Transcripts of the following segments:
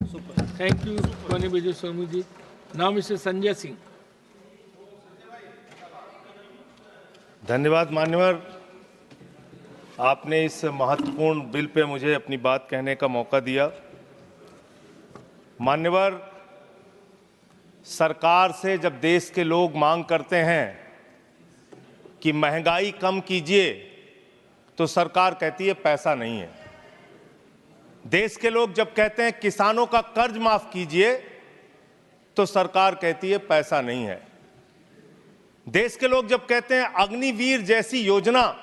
Thank you, Honorable Vijay Swamuji. Now, Mr. Sanjay Singh. धन्यवाद मान्यवर, आपने इस महत्वपूर्ण बिल पे मुझे अपनी बात कहने का मौका दिया। मान्यवर, सरकार से जब देश के लोग मांग करते हैं कि महंगाई कम कीजिए, तो सरकार कहती है पैसा नहीं है। देश के लोग जब कहते हैं किसानों का कर्ज माफ कीजिए, तो सरकार कहती है पैसा नहीं है। देश के लोग जब कहते हैं अग्निवीर जैसी योजना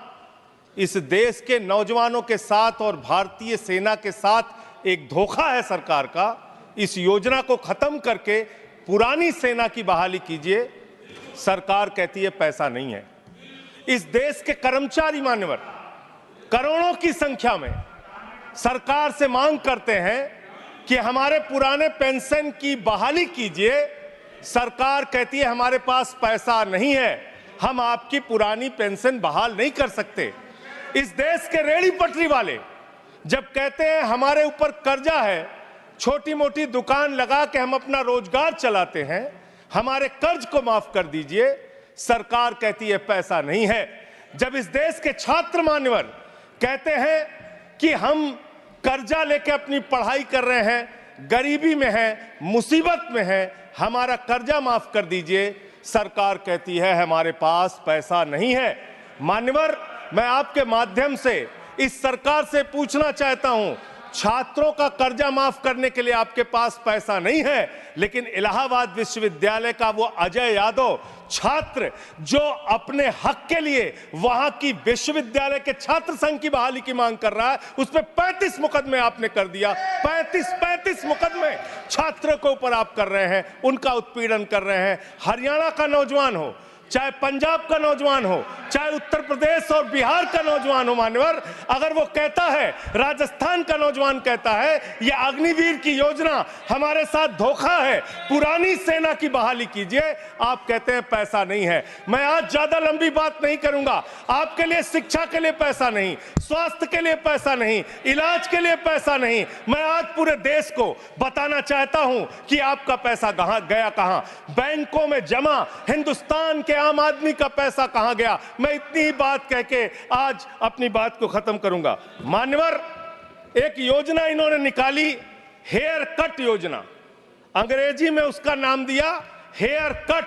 इस देश के नौजवानों के साथ और भारतीय सेना के साथ एक धोखा है सरकार का, इस योजना को खत्म करके पुरानी सेना की बहाली कीजिए, सरकार कहती है पैसा नहीं है। इस देश के कर्मचारी मान्यवर करोड़ों की संख्या में सरकार से मांग करते हैं कि हमारे पुराने पेंशन की बहाली कीजिए, सरकार कहती है हमारे पास पैसा नहीं है, हम आपकी पुरानी पेंशन बहाल नहीं कर सकते। इस देश के रेहड़ी पटरी वाले जब कहते हैं हमारे ऊपर कर्जा है, छोटी मोटी दुकान लगा के हम अपना रोजगार चलाते हैं, हमारे कर्ज को माफ कर दीजिए, सरकार कहती है पैसा नहीं है। जब इस देश के छात्र मान्यवर कहते हैं कि हम कर्जा लेके अपनी पढ़ाई कर रहे हैं, गरीबी में हैं, मुसीबत में हैं, हमारा कर्जा माफ कर दीजिए, सरकार कहती है हमारे पास पैसा नहीं है। मान्यवर, मैं आपके माध्यम से इस सरकार से पूछना चाहता हूं, छात्रों का कर्जा माफ करने के लिए आपके पास पैसा नहीं है, लेकिन इलाहाबाद विश्वविद्यालय का वो अजय यादव छात्र जो अपने हक के लिए वहां की विश्वविद्यालय के छात्र संघ की बहाली की मांग कर रहा है, उस पर 35 मुकदमे आपने कर दिया। 35 मुकदमे छात्रों के ऊपर आप कर रहे हैं, उनका उत्पीड़न कर रहे हैं। हरियाणा का नौजवान हो, चाहे पंजाब का नौजवान हो, चाहे उत्तर प्रदेश और बिहार का नौजवान हो मान्यवर, अगर वो कहता है, राजस्थान का नौजवान कहता है ये अग्निवीर की योजना हमारे साथ धोखा है, पुरानी सेना की बहाली कीजिए, आप कहते हैं पैसा नहीं है। मैं आज ज्यादा लंबी बात नहीं करूंगा। आपके लिए शिक्षा के लिए पैसा नहीं, स्वास्थ्य के लिए पैसा नहीं, इलाज के लिए पैसा नहीं, मैं आज पूरे देश को बताना चाहता हूं कि आपका पैसा कहां गया, कहां बैंकों में जमा हिंदुस्तान के आम आदमी का पैसा कहां गया। मैं इतनी ही बात कह के आज अपनी बात को खत्म करूंगा। मान्यवर, एक योजना इन्होंने निकाली, हेयर कट योजना, अंग्रेजी में उसका नाम दिया हेयर कट,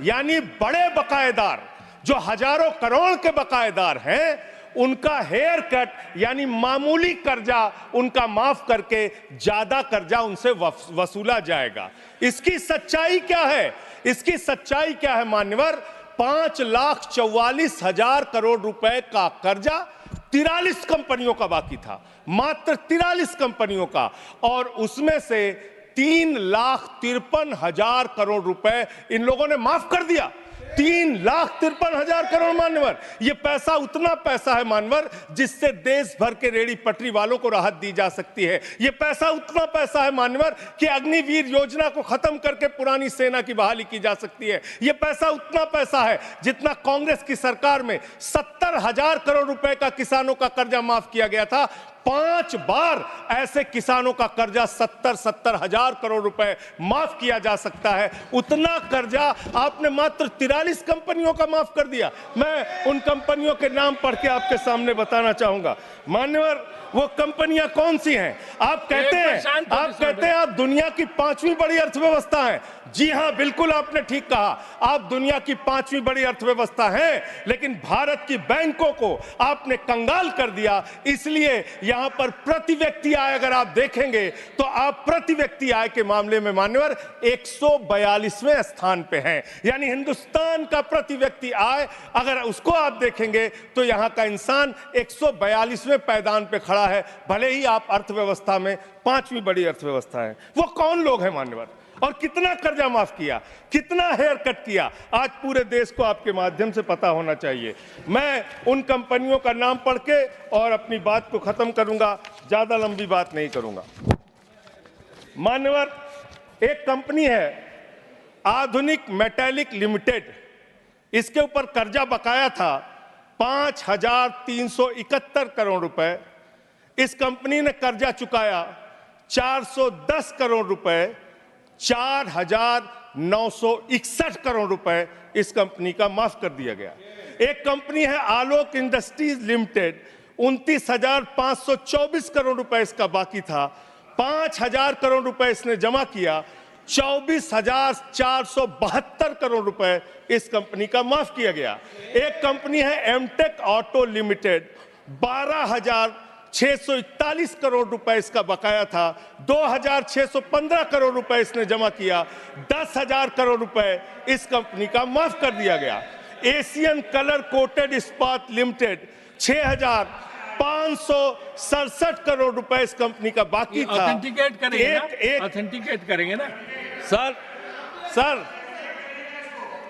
यानी बड़े बकायेदार जो हजारों करोड़ के बकायेदार हैं, उनका हेयर कट यानी मामूली कर्जा उनका माफ करके ज्यादा कर्जा उनसे वसूला जाएगा। इसकी सच्चाई क्या है? इसकी सच्चाई क्या है मान्यवर? 5,44,000 करोड़ रुपए का कर्जा 43 कंपनियों का बाकी था, मात्र 43 कंपनियों का, और उसमें से 3,53,000 करोड़ रुपए इन लोगों ने माफ कर दिया। 3,53,000 करोड़ मान्यवर, ये पैसा उतना पैसा है मान्यवर जिससे देश भर के रेहड़ी पटरी वालों को राहत दी जा सकती है। ये पैसा उतना पैसा है मान्यवर कि अग्निवीर योजना को खत्म करके पुरानी सेना की बहाली की जा सकती है। ये पैसा उतना पैसा है जितना कांग्रेस की सरकार में 70,000 करोड़ रुपए का किसानों का कर्जा माफ किया गया था। 5 बार ऐसे किसानों का कर्जा 70,000 करोड़ रुपए माफ किया जा सकता है। उतना कर्जा आपने मात्र 43 कंपनियों का माफ कर दिया। मैं उन कंपनियों के नाम पढ़ के आपके सामने बताना चाहूंगा। मान्यवर, वो कंपनियां कौन सी हैं? आप कहते हैं आप दुनिया की 5वीं बड़ी अर्थव्यवस्था हैं। जी हां, बिल्कुल आपने ठीक कहा, आप दुनिया की 5वीं बड़ी अर्थव्यवस्था हैं, लेकिन भारत की बैंकों को आपने कंगाल कर दिया। इसलिए यहां पर प्रति व्यक्ति आय अगर आप देखेंगे तो आप प्रति व्यक्ति आय के मामले में मान्यवर 142वें स्थान पे हैं। यानी हिंदुस्तान का प्रति व्यक्ति आय अगर उसको आप देखेंगे तो यहां का इंसान 142वें पायदान पे खड़ा है, भले ही आप अर्थव्यवस्था में 5वीं बड़ी अर्थव्यवस्था है। वो कौन लोग हैं मान्यवर, और कितना कर्जा माफ किया, कितना हेयर कट किया, आज पूरे देश को आपके माध्यम से पता होना चाहिए। मैं उन कंपनियों का नाम पढ़ के और अपनी बात को खत्म करूंगा, ज्यादा लंबी बात नहीं करूंगा। मान्यवर, एक कंपनी है आधुनिक मेटालिक लिमिटेड, इसके ऊपर कर्जा बकाया था 5,371 करोड़ रुपए। इस कंपनी ने कर्जा चुकाया 410 करोड़ रुपए, 4,961 करोड़ रुपए इस कंपनी का माफ कर दिया गया। एक कंपनी है आलोक इंडस्ट्रीज लिमिटेड, 29,524 करोड़ रुपए इसका बाकी था, 5,000 करोड़ रुपए इसने जमा किया, 24,472 करोड़ रुपए इस कंपनी का माफ किया गया। एक कंपनी है एमटेक ऑटो लिमिटेड, 12,641 करोड़ रुपए इसका बकाया था, 2,615 करोड़ रुपए इसने जमा किया, 10,000 करोड़ रुपए इस कंपनी का माफ कर दिया गया। एशियन कलर कोटेड इस्पात लिमिटेड, 6,567 करोड़ रुपए इस कंपनी का बाकी था। ऑथेंटिकेट करेंगे ना? ऑथेंटिकेट करेंगे ना सर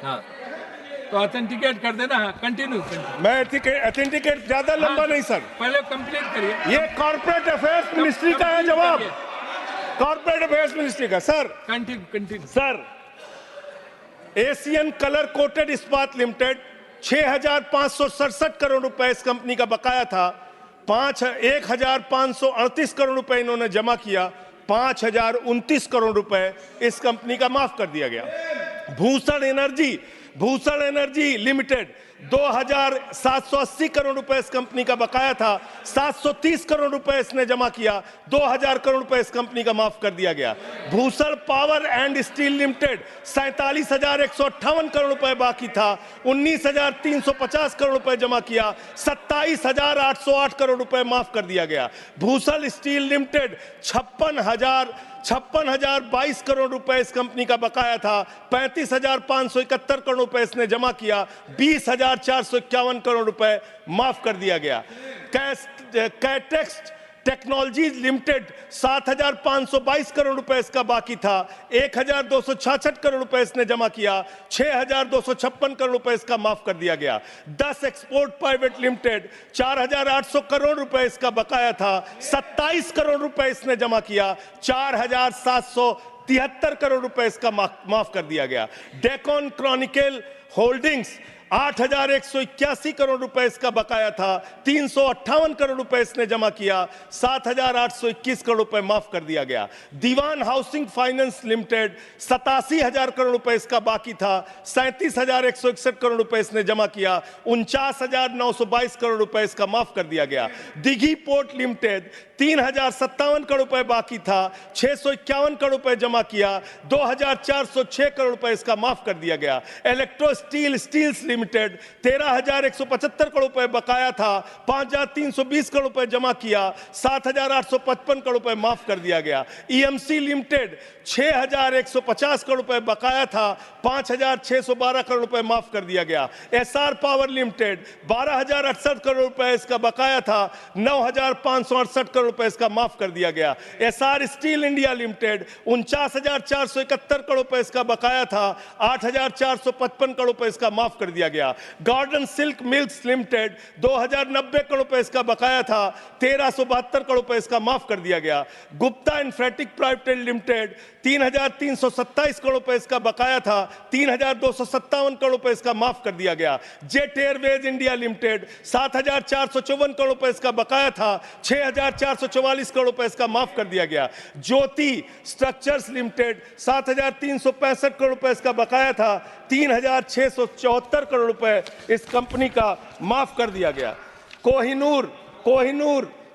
हाँ, तो ऑथेंटिकेट कर देना। हाँ, कंटिन्यू। मैं ऑथेंटिकेट ज्यादा लंबा नहीं सर, पहले कंप्लीट करिए। ये कॉर्पोरेट अफेयर्स मिनिस्ट्री का है जवाब, कॉर्पोरेट अफेयर्स मिनिस्ट्री का। Sir continue. Sir, Asian colour coated इस्पात लिमिटेड, 6,567 करोड़ रुपए इस कंपनी का बकाया था, 1,538 करोड़ रुपए इन्होंने जमा किया, 5,029 करोड़ रुपए इस कंपनी का माफ कर दिया गया। भूषण एनर्जी लिमिटेड, 2,780 करोड़ रुपए इस कंपनी का बकाया था, 730 करोड़ रुपए इसने जमा किया, 2,000 करोड़ रुपए इस कंपनी का माफ कर दिया गया। Bhushan power and steel limited, 47,158 crore रुपए बाकी था, 19,350 करोड़ रुपए जमा किया, 27,808 करोड़ रुपए माफ कर दिया गया। भूषण स्टील लिमिटेड, 56,022 करोड़ रुपए इस कंपनी का बकाया था, 35,571 करोड़ रुपए इसने जमा किया, 20,451 करोड़ रुपए माफ कर दिया गया। कैटेक्स टेक्नोलॉजीज लिमिटेड, 7,522 करोड़ रुपए इसका बाकी था, 1,266 करोड़ रुपए इसने जमा किया, 6,256 करोड़ रुपए इसका माफ कर दिया गया। 10 एक्सपोर्ट प्राइवेट लिमिटेड, 4,800 करोड़ रुपए इसका बकाया था, 27 करोड़ रुपए इसने जमा किया, 4,773 करोड़ रुपए इसका माफ कर दिया गया। डेकन क्रॉनिकल होल्डिंग्स, 8,181 करोड़ रुपए इसका बकाया था, 358 करोड़ रुपए इसने जमा किया, 7,821 करोड़ रुपए माफ कर दिया गया। दीवान हाउसिंग फाइनेंस लिमिटेड, 87,000 करोड़ रुपए इसका बाकी था, 37,161 करोड़ रुपए इसने जमा किया, 49,922 करोड़ रुपए इसका माफ कर दिया गया। दिघी पोर्ट लिमिटेड, 3,057 करोड़ रुपए बाकी था, 651 करोड़ रुपए जमा किया, 2,406 करोड़ रुपए इसका माफ कर दिया गया। इलेक्ट्रो स्टील्स लिमिटेड, 13,175 करोड़ रुपए बकाया था, 5,320 करोड़ रुपए जमा किया, 7,855 करोड़ रुपए माफ कर दिया गया। ईएमसी लिमिटेड, 6,150 करोड़ रुपए बकाया था, 5,612 करोड़ रुपए माफ कर दिया गया। एसआर पावर लिमिटेड, 12,068 करोड़ रुपए इसका बकाया था, 9,568 करोड़ रुपए इसका माफ कर दिया गया। SR steel India limited, 49,471 crore रुपए इसका बकाया था, 8,455 करोड़ रुपए इसका माफ कर दिया गया। Garden silk mills limited, 2,090 crore रुपए इसका बकाया था, 1,372 करोड़ रुपए इसका माफ कर दिया गया। Gupta Infratech private limited, 3,327 crore रुपए इसका बकाया था, 3,257 करोड़ रुपए इसका माफ कर दिया गया। Jet Airways India limited, 7,454 crore रुपए इसका बकाया था, 6,444 करोड़ रुपए इसका माफ कर दिया गया। ज्योति स्ट्रक्चर्स लिमिटेड, 7,365 करोड़ रुपए इसका बकाया था, 3,674 करोड़ रुपए इस कंपनी का माफ कर दिया गया। कोहिनूर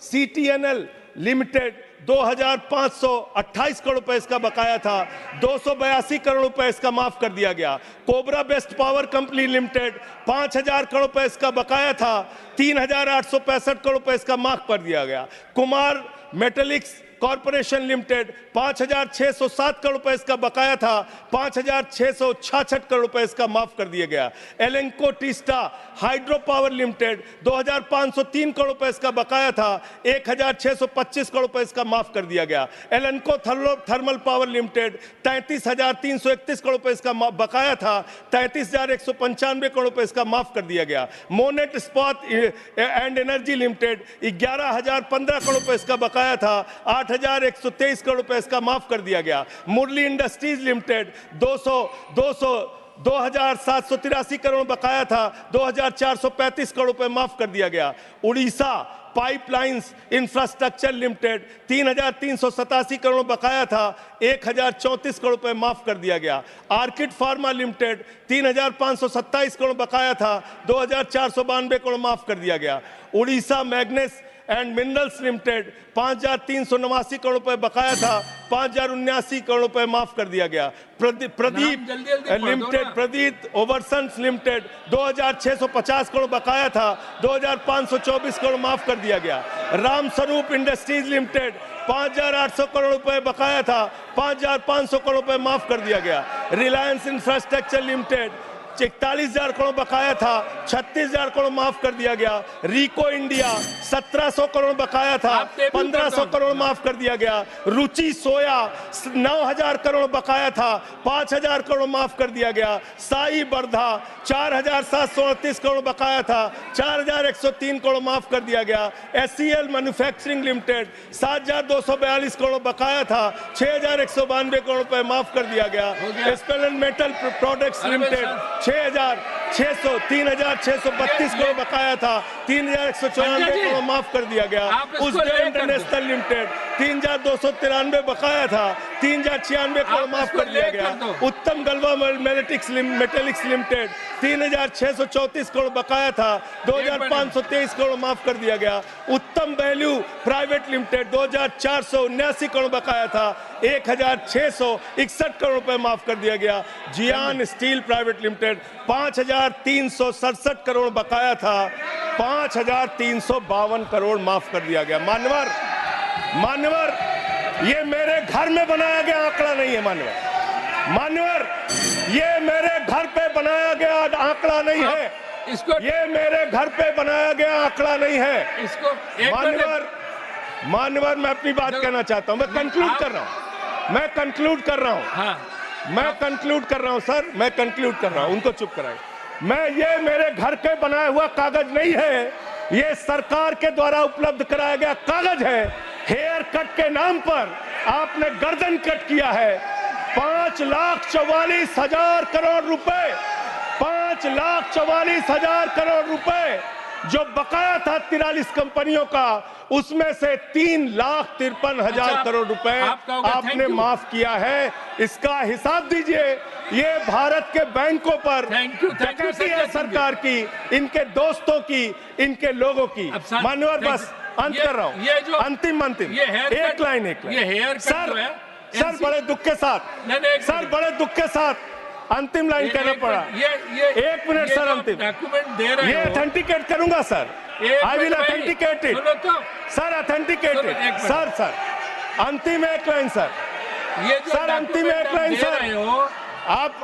सीटीएनएल लिमिटेड, 2,528 करोड़ रुपए इसका बकाया था, 282 करोड़ रुपए इसका माफ कर दिया गया। Cobra best power company limited, 5,000 crore रुपए इसका बकाया था, 3,865 करोड़ रुपए इसका माफ कर दिया गया। कुमार मेटलिक्स कॉर्पोरेशन लिमिटेड, 5,607 करोड़ रुपए इसका बकाया था, 5,666 करोड़ रुपए इसका माफ कर दिया गया। Lanco Teesta Hydro Power Limited, 2,503 crore रुपए इसका बकाया था, 1,625 करोड़ रुपए इसका माफ कर दिया गया। एलेंको थर्मल पावर लिमिटेड, 33,331 करोड़ रुपए इसका बकाया था, 33,195 करोड़ रुपए इसका माफ कर दिया गया। मोनेट इस्पात एंड एनर्जी लिमिटेड, 11,015 करोड़ रुपए इसका बकाया था, 8,123 करोड़ रुपए इसका माफ कर दिया गया। मुरली इंडस्ट्रीज लिमिटेड, 2,783 करोड़ बकाया था, 2,435 करोड़ रुपए माफ कर दिया गया। Orissa pipelines infrastructure limited 3,387 crore बकाया था, 1,034 करोड़ रुपए माफ कर दिया गया। आर्किड फार्मा लिमिटेड 3,527 करोड़ बकाया था, 2,492 करोड़ माफ कर दिया गया। Orissa मैग्नेस and minerals limited 5,389 crore रुपए बकाया था, 5,079 करोड़ रुपए माफ कर दिया गया। प्रदीप लिमिटेड, प्रदीप ओवरसन्स लिमिटेड 2,650 करोड़ बकाया था, 2,524 करोड़ माफ कर दिया गया। राम स्वरूप इंडस्ट्रीज लिमिटेड 5,800 करोड़ रुपए बकाया था, 5,500 करोड़ रुपए माफ कर दिया गया। रिलायंस इंफ्रास्ट्रक्चर लिमिटेड 41,000 करोड़ बकाया था, 36,000 करोड़ माफ कर दिया गया। रिको इंडिया 1,700 करोड़ बकाया था, 1,500 करोड़ माफ कर दिया गया। रुचि सोया 9,000 करोड़ बकाया था, 5,000 करोड़ माफ कर दिया गया। साई बर्धा 4,738 करोड़ बकाया था, 4,103 करोड़ माफ कर दिया गया। SCL मैन्युफैक्चरिंग लिमिटेड 7,242 करोड़ बकाया था, 6,192 करोड़ रुपए माफ कर दिया गया। स्पेलन मेटल प्रोडक्ट्स लिमिटेड 3,632 करोड़ बकाया था, 3,194 करोड़ माफ कर दिया गया। उज्जैन इंटरनेशनल लिमिटेड 3,293 बकाया था, 3,096 करोड़ माफ कर दिया गया। उत्तम गलवा मेटेलिक्स लिमिटेड 3,634 करोड़ बकाया था, 2,523 करोड़ माफ कर दिया गया। उत्तम वैल्यू प्राइवेट लिमिटेड 2,479 करोड़ बकाया था, 1,661 करोड़ रुपए माफ कर दिया गया। जियान स्टील प्राइवेट लिमिटेड 5,367 करोड़ बकाया था, 5,352 करोड़ माफ कर दिया गया। मान्यवर, ये मेरे घर में बनाया गया आंकड़ा नहीं है। मान्यवर, ये मेरे घर पे बनाया गया आंकड़ा नहीं है। ये मेरे घर पे बनाया गया आंकड़ा नहीं है। मान्यवर, मैं अपनी बात कहना चाहता हूं। मैं कंक्लूड कर रहा हूं सर, मैं कंक्लूड कर रहा हूं। उनको चुप कराए। ये मेरे घर के बनाया हुआ कागज नहीं है, ये सरकार के द्वारा उपलब्ध कराया गया कागज है। हेयर कट के नाम पर आपने गर्दन कट किया है। 5,44,000 करोड़ रुपए, 5,44,000 करोड़ रुपए जो बकाया था 43 कंपनियों का, उसमें से 3,53,000 करोड़ रुपए आपने माफ किया है। इसका हिसाब दीजिए। ये भारत के बैंकों पर डकैती है सरकार की, इनके दोस्तों की, इनके लोगों की। मान्यवर, बस अंत कर रहा हूं। अंतिम एक लाइन सर, बड़े दुख के साथ अंतिम लाइन कहना पड़ा। 1 मिनट सर, अंतिम डॉक्यूमेंट दे रहे ये ऑथेंटिकेट करूंगा sir. I will authenticate it sir, authenticate it sir. अंतिम एक लाइन सर, सर अंतिम एक लाइन सर, आप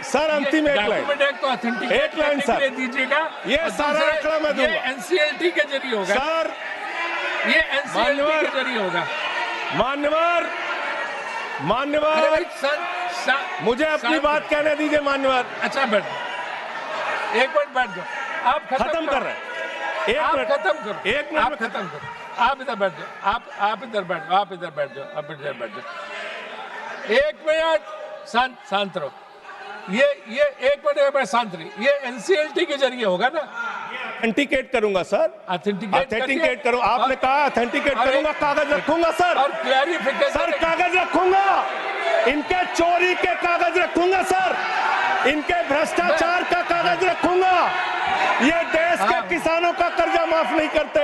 सर अंतिम एक लाइन सर दीजिएगा। ये सारा आंकड़ा मैं दूंगा। NCLT के जरिए होगा सर, ये NCLT के जरिए होगा। मान्यवर, मुझे अपनी बात कहने दीजिए। मान्यवर, अच्छा बैठ, एक मिनट बैठ जाओ। आप खत्म कर रहे हैं। आप खत्म करो, एक मिनट आप खत्म करो। आप इधर बैठ जाओ, आप इधर बैठ जाओ, आप इधर बैठ जाओ, आप इधर बैठ जाओ। 1 मिनट शांत रहो। ये 1 मिनट शांत रही। ये NCLT के जरिए होगा ना? ऑथेंटिकेट करूंगा सर, ऑथेंटिकेट करूं। आपने कहा ऑथेंटिकेट करूंगा, कागज रखूंगा सर, और क्लैरिफिकेशन सर कागज रखूंगा। इनके चोरी के कागज रखूंगा सर, इनके भ्रष्टाचार का कागज रखूंगा। ये देश के किसानों का कर्जा माफ नहीं करते,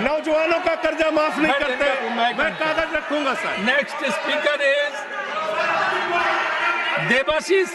नौजवानों का कर्जा माफ नहीं करते। मैं कागज रखूंगा sir. Next speaker is Debashish.